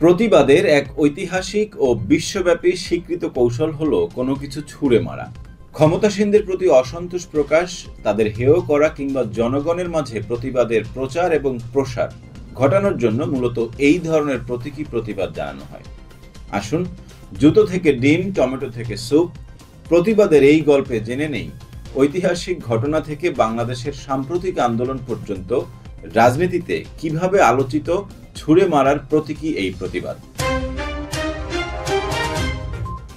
প্রতিবাদের এক ঐতিহাসিক ও বিশ্বব্যাপী স্বীকৃত কৌশল হলো কোনো কিছু ছুঁড়ে মারা। ক্ষমতাসীনদের প্রতি অসন্তোষ প্রকাশ, তাদের হেয় করা কিংবা জনগণের মাঝে প্রতিবাদের প্রচার এবং প্রসার ঘটানোর জন্য মূলত এই ধরনের প্রতীকী প্রতিবাদ জানানো হয়। আসুন, জুতো থেকে ডিম, টমেটো থেকে স্যুপ, প্রতিবাদের এই গল্পে জেনে নেই ঐতিহাসিক ঘটনা থেকে বাংলাদেশের সাম্প্রতিক আন্দোলন পর্যন্ত রাজনীতিতে কিভাবে আলোচিত ছুঁড়ে মারার প্রতীকী এই প্রতিবাদ।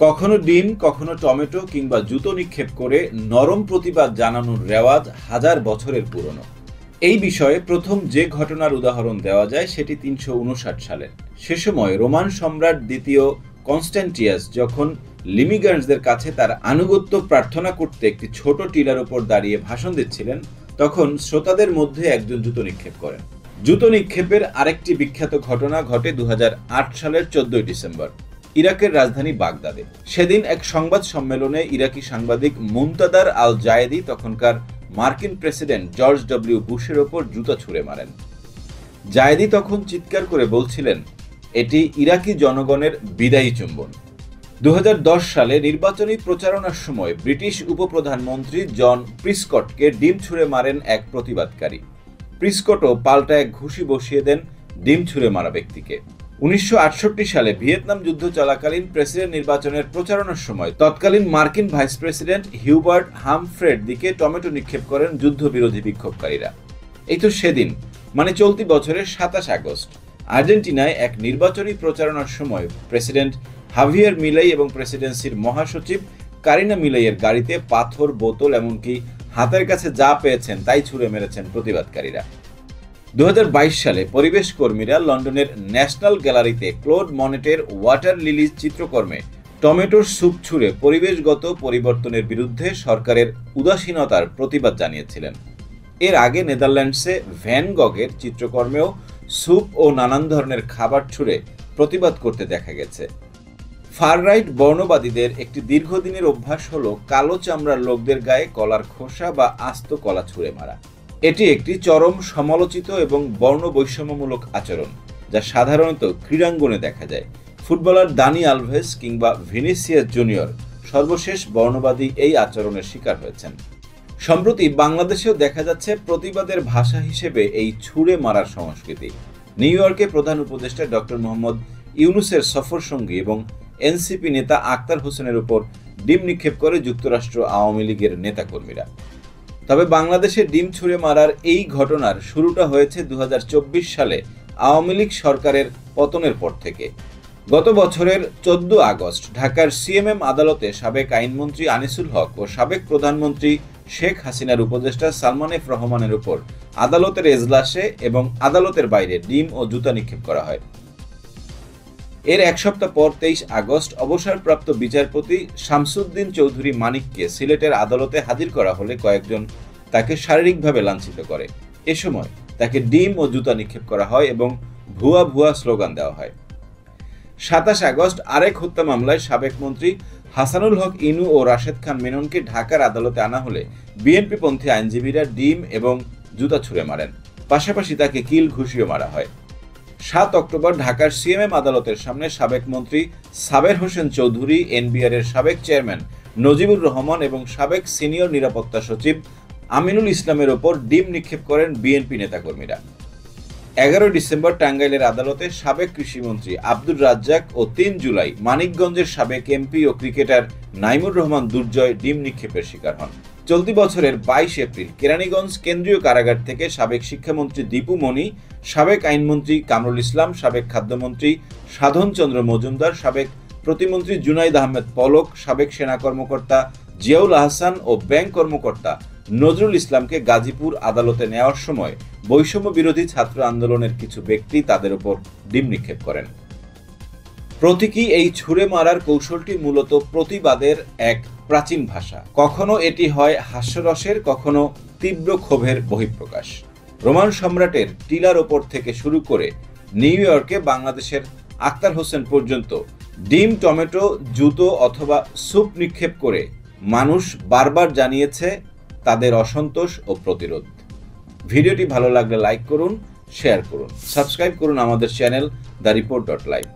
কখনো ডিম, কখনো টমেটো কিংবা জুতো নিক্ষেপ করে নরম প্রতিবাদ জানানোর রেওয়াজ হাজার বছরের পুরনো। এই বিষয়ে প্রথম যে ঘটনার উদাহরণ দেওয়া যায় সেটি ৩৫৯ সালের। সে সময় রোমান সম্রাট দ্বিতীয় কনস্ট্যান্টিয়াস যখন লিমিগ্রান্টসদের কাছে তার আনুগত্য প্রার্থনা করতে একটি ছোট টিলার উপর দাঁড়িয়ে ভাষণ দিচ্ছিলেন, তখন শ্রোতাদের মধ্যে একজন জুতো নিক্ষেপ করেন। জুতো নিক্ষেপের আরেকটি বিখ্যাত ঘটনা ঘটে ২০০৮ সালের ১৪ ডিসেম্বর ইরাকের রাজধানী বাগদাদে। সেদিন এক সংবাদ সম্মেলনে ইরাকি সাংবাদিক মুনতাদার আল জায়েদি তখনকার মার্কিন প্রেসিডেন্ট জর্জ ডব্লিউ বুশের ওপর জুতা ছুঁড়ে মারেন। জায়েদি তখন চিৎকার করে বলছিলেন, এটি ইরাকি জনগণের বিদায়ী চুম্বন। ২০১০ সালে নির্বাচনী প্রচারণার সময় ব্রিটিশ উপপ্রধানমন্ত্রী জন প্রিস্কটকে ডিম ছুঁড়ে মারেন এক প্রতিবাদকারী। প্রিস্কটও পাল্টা এক ঘুষি বসিয়ে দেন ডিম ছুঁড়ে মারা ব্যক্তিকে। ১৯৬৮ সালে ভিয়েতনাম যুদ্ধ চলাকালীন প্রেসিডেন্ট নির্বাচনের প্রচারণার সময় তৎকালীন মার্কিন ভাইস প্রেসিডেন্ট হিউবার্ট হামফ্রের দিকে টমেটো নিক্ষেপ করেন যুদ্ধবিরোধী বিক্ষোভকারীরা। এই তো সেদিন, মানে চলতি বছরের ২৭ আগস্ট আর্জেন্টিনায় এক নির্বাচনী প্রচারণার সময় প্রেসিডেন্ট হাভিয়ের মিলাই এবং প্রেসিডেন্সির মহাসচিব কারিনা মিলাইয়ের গাড়িতে পাথর, বোতল, এমনকি হাতের কাছে যা পেয়েছেন তাই ছুঁড়ে মেরেছেন প্রতিবাদকারীরা। ২০২২ সালে পরিবেশ কর্মীরা লন্ডনের ন্যাশনাল গ্যালারিতে ক্লোড মনেটের ওয়াটার লিলিজ চিত্রকর্মে টমেটোর স্যুপ ছুঁড়ে পরিবেশগত পরিবর্তনের বিরুদ্ধে সরকারের উদাসীনতার প্রতিবাদ জানিয়েছিলেন। এর আগে নেদারল্যান্ডসে ভ্যান গগের চিত্রকর্মেও স্যুপ ও নানান ধরনের খাবার ছুঁড়ে প্রতিবাদ করতে দেখা গেছে। ফার রাইট বর্ণবাদীদের একটি দীর্ঘদিনের অভ্যাস হলো কালো চামড়ার লোকদের গায়ে কলার খোসা বা আস্ত কলা ছুঁড়ে মারা। এটি একটি চরম সমালোচিত এবং বর্ণ বৈষম্যমূলক আচরণ, যা সাধারণত ক্রীড়াঙ্গনে দেখা যায়। ফুটবলার দানি আলভেস কিংবা ভিনিসিয়াস জুনিয়র সর্বশেষ বর্ণবাদী এই আচরণের শিকার হয়েছেন। সম্প্রতি বাংলাদেশেও দেখা যাচ্ছে প্রতিবাদের ভাষা হিসেবে এই ছুঁড়ে মারার সংস্কৃতি। নিউ ইয়র্কে প্রধান উপদেষ্টা ডক্টর মোহাম্মদ ইউনূসের সফর সঙ্গী এবং এনসিপি নেতা আক্তার হোসেনের উপর ডিম নিক্ষেপ করে যুক্তরাষ্ট্র আওয়ামী লীগের নেতাকর্মীরা। তবে বাংলাদেশে ডিম ছুঁড়ে মারার এই ঘটনার শুরুটা হয়েছে ২০২৪ সালে আওয়ামী লীগ সরকারের পতনের পর থেকে। গত বছরের ১৪ আগস্ট ঢাকার সিএমএম আদালতে সাবেক আইনমন্ত্রী আনিসুল হক ও সাবেক প্রধানমন্ত্রী শেখ হাসিনার উপদেষ্টা সালমান এফ রহমানের উপর আদালতের এজলাসে এবং আদালতের বাইরে ডিম ও জুতা নিক্ষেপ করা হয়। এর এক সপ্তাহ পর ২৩ আগস্ট অবসরপ্রাপ্ত বিচারপতি শামসুদ্দিন চৌধুরী মানিককে সিলেটের আদালতে হাজির করা হলে কয়েকজন তাকে শারীরিকভাবে লাঞ্ছিত করে। এ সময় তাকে ডিম ও জুতা নিক্ষেপ করা হয় এবং ভুয়া ভুয়া স্লোগান দেওয়া হয়। ২৭ আগস্ট আরেক হত্যা মামলায় সাবেক মন্ত্রী হাসানুল হক ইনু ও রাশেদ খান মেননকে ঢাকার আদালতে আনা হলে বিএনপিপন্থী আইনজীবীরা ডিম এবং জুতা ছুঁড়ে মারেন, পাশাপাশি তাকে কিল ঘুষিও মারা হয়। ৭ অক্টোবর ঢাকার সিএমএম আদালতের সামনে সাবেক মন্ত্রী সাবের হোসেন চৌধুরী, এনবিআর এর সাবেক চেয়ারম্যান নজিবুর রহমান এবং সাবেক সিনিয়র নিরাপত্তা সচিব আমিনুল ইসলামের ওপর ডিম নিক্ষেপ করেন বিএনপি নেতাকর্মীরা। ১১ ডিসেম্বর টাঙ্গাইলের আদালতে সাবেক কৃষিমন্ত্রী আব্দুর রাজ্জাক ও ৩ জুলাই মানিকগঞ্জের সাবেক এমপি ও ক্রিকেটার নাইমুর রহমান দুর্জয় ডিম নিক্ষেপের শিকার হন। চলতি বছরের ২২ এপ্রিল কেরানীগঞ্জ কেন্দ্রীয় কারাগার থেকে সাবেক শিক্ষামন্ত্রী দীপু মনি, সাবেক আইনমন্ত্রী কামরুল ইসলাম, সাবেক খাদ্যমন্ত্রী সাধন চন্দ্র মজুমদার, সাবেক প্রতিমন্ত্রী জুনাইদ আহমেদ পলক, সাবেক সেনা কর্মকর্তা জিয়াউল আহসান ও ব্যাংক কর্মকর্তা নজরুল ইসলামকে গাজীপুর আদালতে নেওয়ার সময় বৈষম্য বিরোধী ছাত্র আন্দোলনের কিছু ব্যক্তি তাদের উপর ডিম নিক্ষেপ করেন। প্রতীকী এই ছুঁড়ে মারার কৌশলটি মূলত প্রতিবাদের এক প্রাচীন ভাষা। কখনো এটি হয় হাস্যরসের, কখনো তীব্র ক্ষোভের বহিঃপ্রকাশ। রোমান সম্রাটের টিলার ওপর থেকে শুরু করে নিউ ইয়র্কে বাংলাদেশের আক্তার হোসেন পর্যন্ত ডিম, টমেটো, জুতো অথবা স্যুপ নিক্ষেপ করে মানুষ বারবার জানিয়েছে তাদের অসন্তোষ ও প্রতিরোধ। ভিডিওটি ভালো লাগলে লাইক করুন, শেয়ার করুন। সাবস্ক্রাইব করুন আমাদের চ্যানেল দ্য রিপোর্ট.লাইভ।